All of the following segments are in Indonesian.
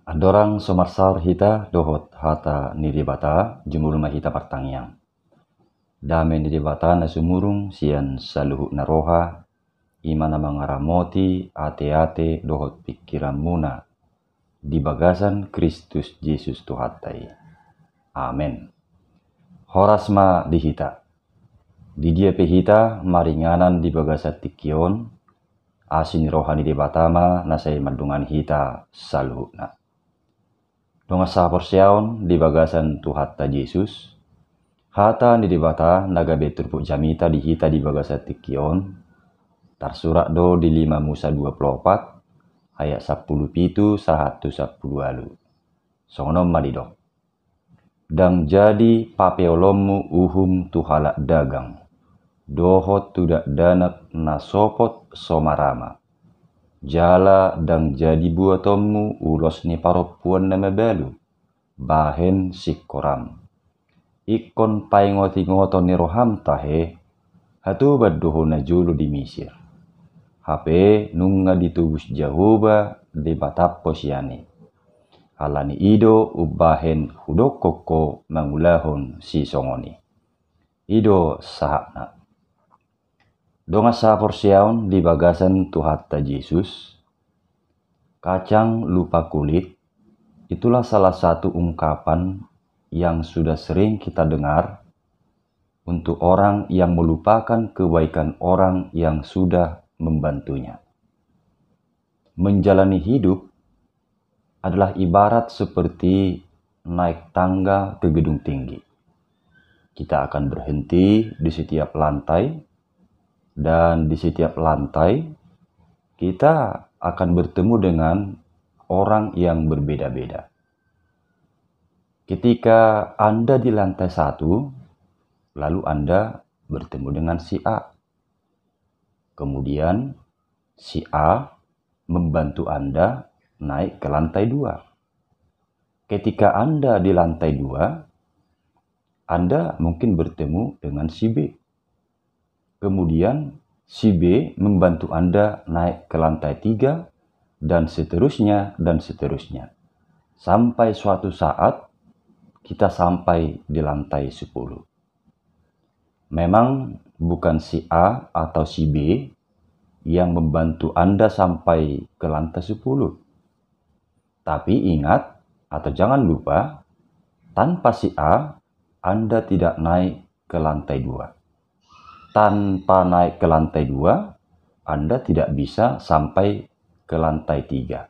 Adorang somarsar hita dohot hata niribata jumulma hita partangyang. Dame niribata na sumurung sian saluhu naroha imana mangaramoti ate-ate dohot pikiran muna di bagasan Kristus Yesus Tuhatai. Amen. Horasma di hita. Di dia pehita maringanan di bagasan tikion asin rohani di batama nasai madungan hita saluhu na. Donga sapor siaon di bagasan Tuhatta Yesus. Hata ni dibata naga betur pu jamita di hita di bagasan tikion. Tarsurak do di 5 Musa 24 ayat 10 pitu 110 alu. Songonom madidok. Dang jadi papeolommu uhum tuhalak dagang. Dohot tudak danak nasopot somarama. Jala dang jadi buatommu ulos ni paropuan nama balu. Bahen sikoram. Ikon paingoti ngoton ni roham tahe. Hatu baduho na julu di Mesir. Hape nunga ditubus Jahoba di batap posiani. Halani ido ubahen hudokoko mangulahon si songoni. Ido sahakna. Donga sapor siaon di bagasan Tuhatta Yesus. Kacang lupa kulit, itulah salah satu ungkapan yang sudah sering kita dengar untuk orang yang melupakan kebaikan orang yang sudah membantunya. Menjalani hidup adalah ibarat seperti naik tangga ke gedung tinggi. Kita akan berhenti di setiap lantai, dan di setiap lantai kita akan bertemu dengan orang yang berbeda-beda. Ketika Anda di lantai 1, lalu Anda bertemu dengan si A. Kemudian si A membantu Anda naik ke lantai 2. Ketika Anda di lantai 2, Anda mungkin bertemu dengan si B. Kemudian si B membantu Anda naik ke lantai 3 dan seterusnya dan seterusnya. Sampai suatu saat kita sampai di lantai 10. Memang bukan si A atau si B yang membantu Anda sampai ke lantai 10. Tapi ingat atau jangan lupa, tanpa si A, Anda tidak naik ke lantai 2. Tanpa naik ke lantai 2, Anda tidak bisa sampai ke lantai 3,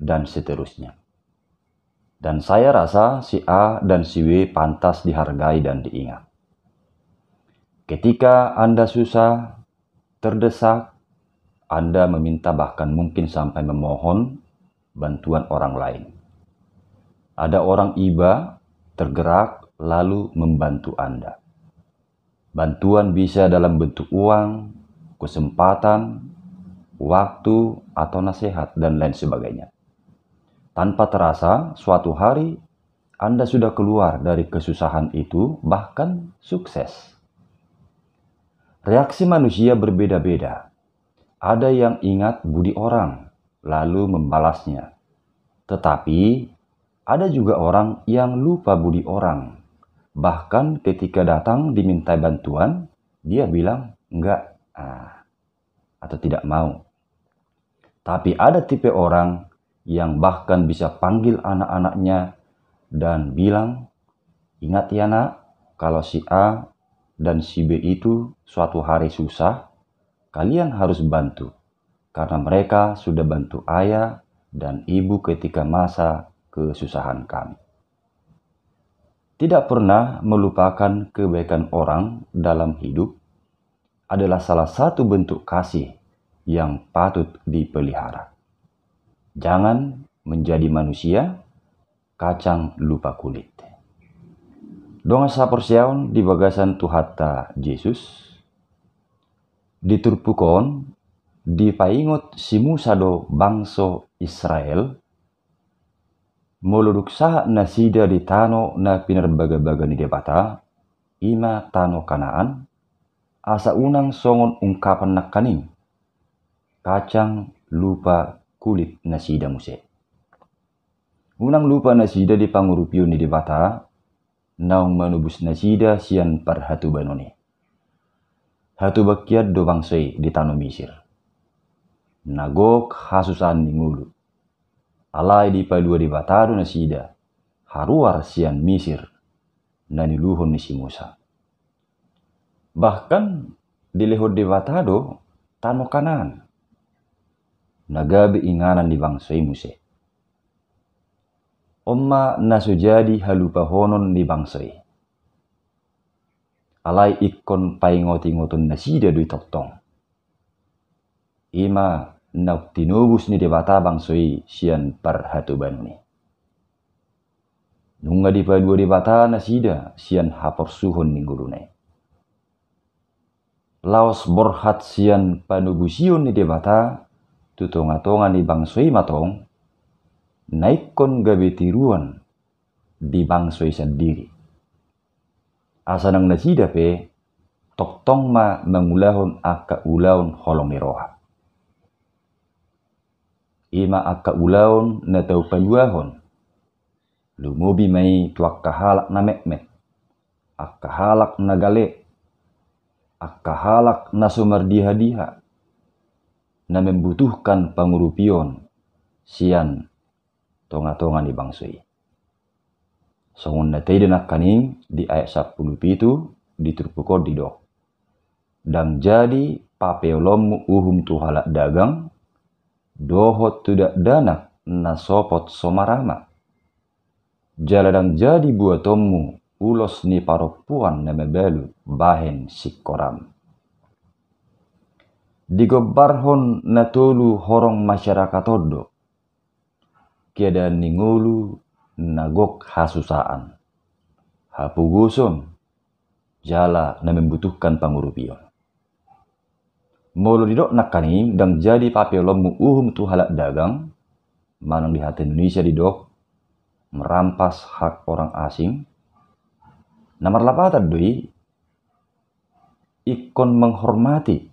dan seterusnya. Dan saya rasa si A dan si B pantas dihargai dan diingat. Ketika Anda susah, terdesak, Anda meminta bahkan mungkin sampai memohon bantuan orang lain. Ada orang iba, tergerak, lalu membantu Anda. Bantuan bisa dalam bentuk uang, kesempatan, waktu, atau nasihat, dan lain sebagainya. Tanpa terasa, suatu hari Anda sudah keluar dari kesusahan itu, bahkan sukses. Reaksi manusia berbeda-beda. Ada yang ingat budi orang, lalu membalasnya. Tetapi, ada juga orang yang lupa budi orang. Bahkan ketika datang diminta bantuan, dia bilang enggak atau tidak mau. Tapi ada tipe orang yang bahkan bisa panggil anak-anaknya dan bilang, ingat ya nak, kalau si A dan si B itu suatu hari susah, kalian harus bantu. Karena mereka sudah bantu ayah dan ibu ketika masa kesusahan kami. Tidak pernah melupakan kebaikan orang dalam hidup adalah salah satu bentuk kasih yang patut dipelihara. Jangan menjadi manusia kacang lupa kulit. Donga sapor siaon di bagasan Tuhatta Yesus. Diturpukon di paingot si Musa do bangso Israel moluduk saha na sida di tano na pinarbaga-baga ni debata, ima tano Kanaan, asa unang songon ungkapan na kaning, kacang lupa kulit na sida muse. Unang lupa nasida di pangurupion ni debata, naung manubus nasida sian par hatu banoni. Hatu bakiat do bangsai di tanah Mesir. Nagok hasusan ni ngulu. Alai di padua di batado nasida, haruar sian Mesir, naniluhon ni si Musa. Bahkan di lehod di batado, tano kanan. Nagabi inganan di bangsai Musa. Omma nasujadi halupa honon di bangsai. Alai ikon paingoti-ngoton nasida dui toktong. Ima nak tinubus ni debata bangsai sian par hatu banuni. Nunga di padua debata nasida sian haporsuhon ninggurunai. Laos borhat sian panubusion ni debata tutonga-tonga ni bangsai matong naikon gabe tiruan di bangsai sendiri. Asa nang nasida pe toktong ma mangulahon aka ulaon holong niroha. Ima aka ulaon na tau paluahon. Lumubi may tuak kahalak na mekmek. Aka halak na gale. Aka halak na sumardiha-diha. Na membutuhkan pangurupion sian tonga-tonga ni bangsai. Songon na tayo na kaning di ayat 10 di turpukod di dok. Dan jadi papeolom uhum tuhalak dagang dohot tidak danak na sopot somarama. Jaladang jadi buatommu ulos ni paropuan na mebelu bahen sikoram. Digobarhon na tolu horong masyarakat odo. Kiada ningulu nagok hasusaan. Hapuguson jala na membutuhkan pangurupion. Molo didok nakani dan jadi papeolom uhum tu halak dagang manang di hati Indonesia didok merampas hak orang asing. Nomor lapatan doi ikon menghormati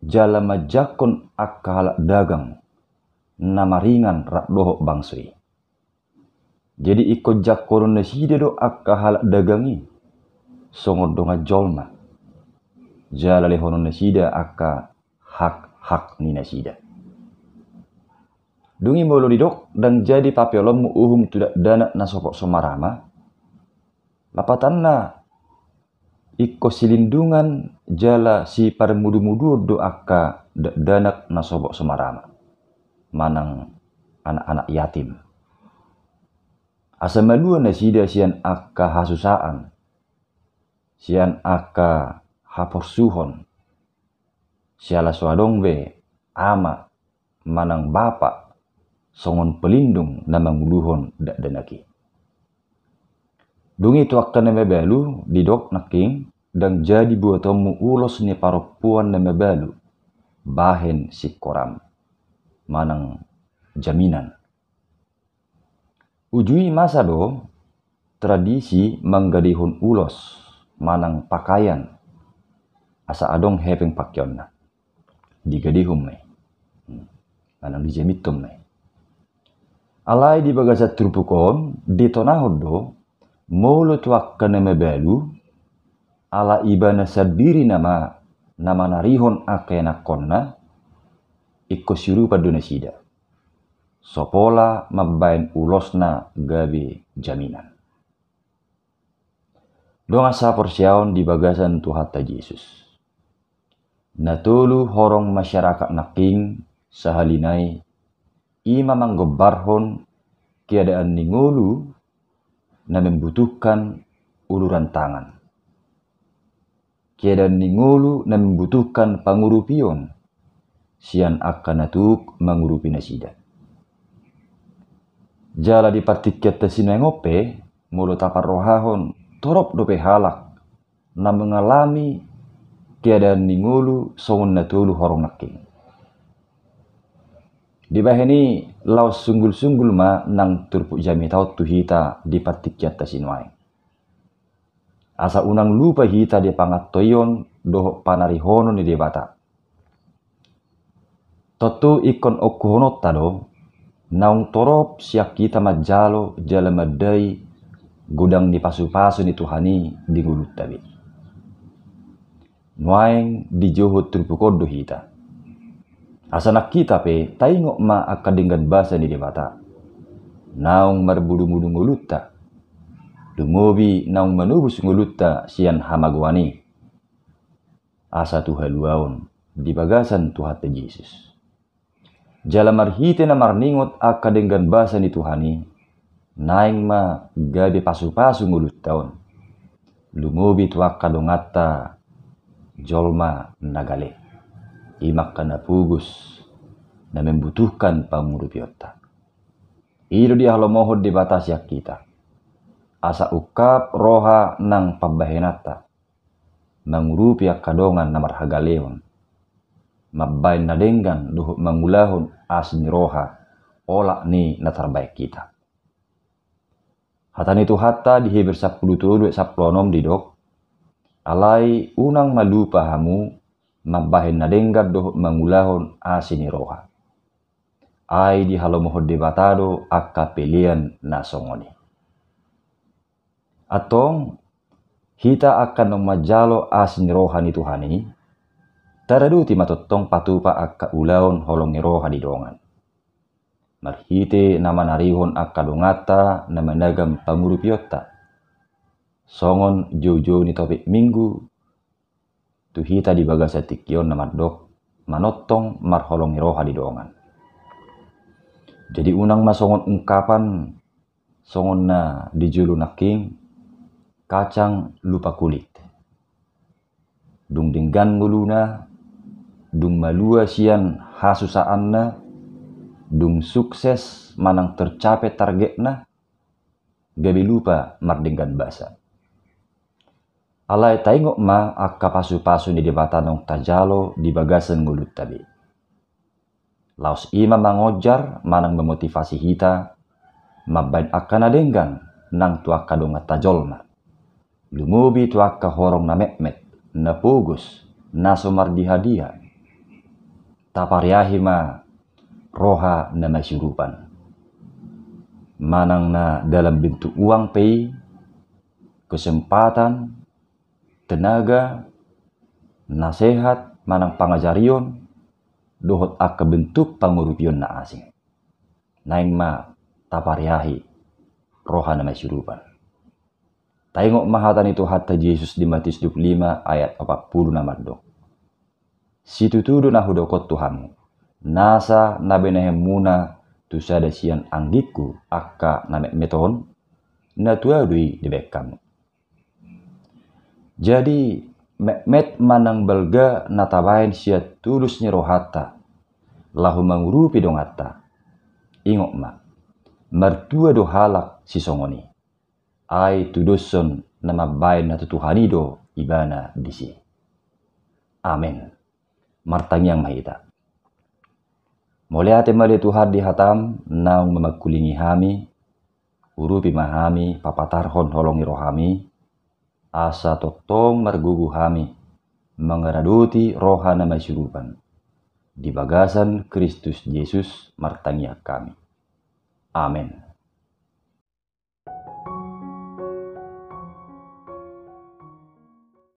jala majakon akka halak dagang nama ringan rak dohok bangsui. Jadi ikon jakon nasida do akka halak dagangi songod donga jolma jala lehonon nasida akka hak ni nasida. Dungi molo didok dan jadi papeolom uhum tidak dana nasopok somarama. Lapatanna iko silindungan jala si par mudu-mudu do akka danak nasopok somarama. Manang anak-anak yatim. Asamalua nasida sian akka hasusaan. Sian akka haporsuhon. Siala suadong be ama manang bapak songon pelindung na manguluhon dak danaki. Dungi tu akan mebelu didok naking dan jadi buatomu ulos ni paropuan na mebelu bahen sikoram manang jaminan. Ujui masa do tradisi manggadihun ulos manang pakaian asa adong hepeng pakyon na. Digadihum may. Manang dijemitum may. Alai di bagasat trupukon, dito nahod do, molo tuak ka na mebelu, ala iba na sadiri nama narihon akenakon na, ikosiru pa donasida. Sopola mabayan ulos na gabi jaminan. Doang asa porsiaon di bagasan Tuhata Yesus. Natulu horong masyarakat naking sahalinay ima manggobarhon keadaan ningulu na membutuhkan uluran tangan. Keadaan ningulu na membutuhkan pangurupion sian akan natuk mangurupi nasida. Jala di patiket tasinengope mulu tapar rohahon torop dope halak na mengalami keadaan ningulu songon natulu horong naking. Di bahini laos sunggul-sunggul ma nang turpuk jami tau tu hita di patikyat tasinwai. Asa unang lupa hita di pangatoyon dohok panarihono ni debata. Totu ikon okuhonot tado Naung torop siak kita majalo jala madai gudang di pasu-pasu ni Tuhani di ngulut tabi. Nuaing di johut trupukodo hita. Asanak kita pe taingok ma akadinggan basa ni debata. Naung marbudu-mudu ngulutta. Dumobi naung manubus ngulutta sian hamagwani. Asa Tuhan luaun di bagasan Tuhan Yesus. Jala marhite na marningot akadinggan basa ni Tuhani. Naing ma gabi pasu-pasu ngulut taon. Lumobi tuak kadongata jolma nagale. Imak kana pugus na membutuhkan pangurupiota. Ido dia halomohod di batas yak kita. Asa ukap roha nang pabahenata. Mangurupi kadongan na marhagaleon. Mabay na denggan duhuk mangulahon asni roha olak ni na terbaik kita. Hatan itu hatta di Hebrew 10:10 di dok. Alai unang malupa hamu mabahin na denggan duhuk mangulahon asni roha. Ai di halomohod de batado akka pilihan na songoni. Atong hita akan majalo asni roha ni Tuhani. Taraduti matotong patupa akka ulaon holongi roha di dongan. Marhite nama narihon akka dongata na managam pangurupiota. Songon jojo ni topik minggu. Tuhita di bagasa tikion na madok manotong marholongi roha di dongan. Jadi unang masongon ungkapan songon na dijulu naking kacang lupa kulit. Dung dinggan nguluna, dung malua sian hasusaan na, dung sukses manang tercapai target na, gabi lupa mardinggan basa. Alai taingok ma akka pasu-pasu ni debata nong tajalo di bagasan ngulut tabi. Laos ima mangojar manang memotivasi hita, mabain akan adenggan nang tuaka dongat tajolma. Lumubi tuaka horong na mekmet, na pugus, na somar dihadia. Tapariahi ma roha na masyurupan. Manang na dalam bentuk uang pei, kesempatan, tenaga, nasihat, manang pangajarion, dohot akka bentuk pangurupion na asing. Naing ma tapariahi roha na masyurupan. Taingok mahatan itu hatta Yesus di Matius 25 ayat 40 na madok. Situtudo na hudokot Tuhanmu. Nasa nabenehem muna tu sada sian anggiku akka na meton na tuadui di bekam. Jadi met manang belga natabain siat tulusnya rohata lahu mangurupi dongata. Ingok ma mertua do halak si songoni. Ai tudoson na mabain na tutuhanido ibana disi. Amin. Martangyang mahita. Moliate mali Tuhan di hatam naung mamagkulingi hami, urupi mahami papatarhon holongi rohami, asa totong margugu hami, mangaraduti roha na masyurupan. Di bagasan Kristus Yesus martangyak kami. Amin.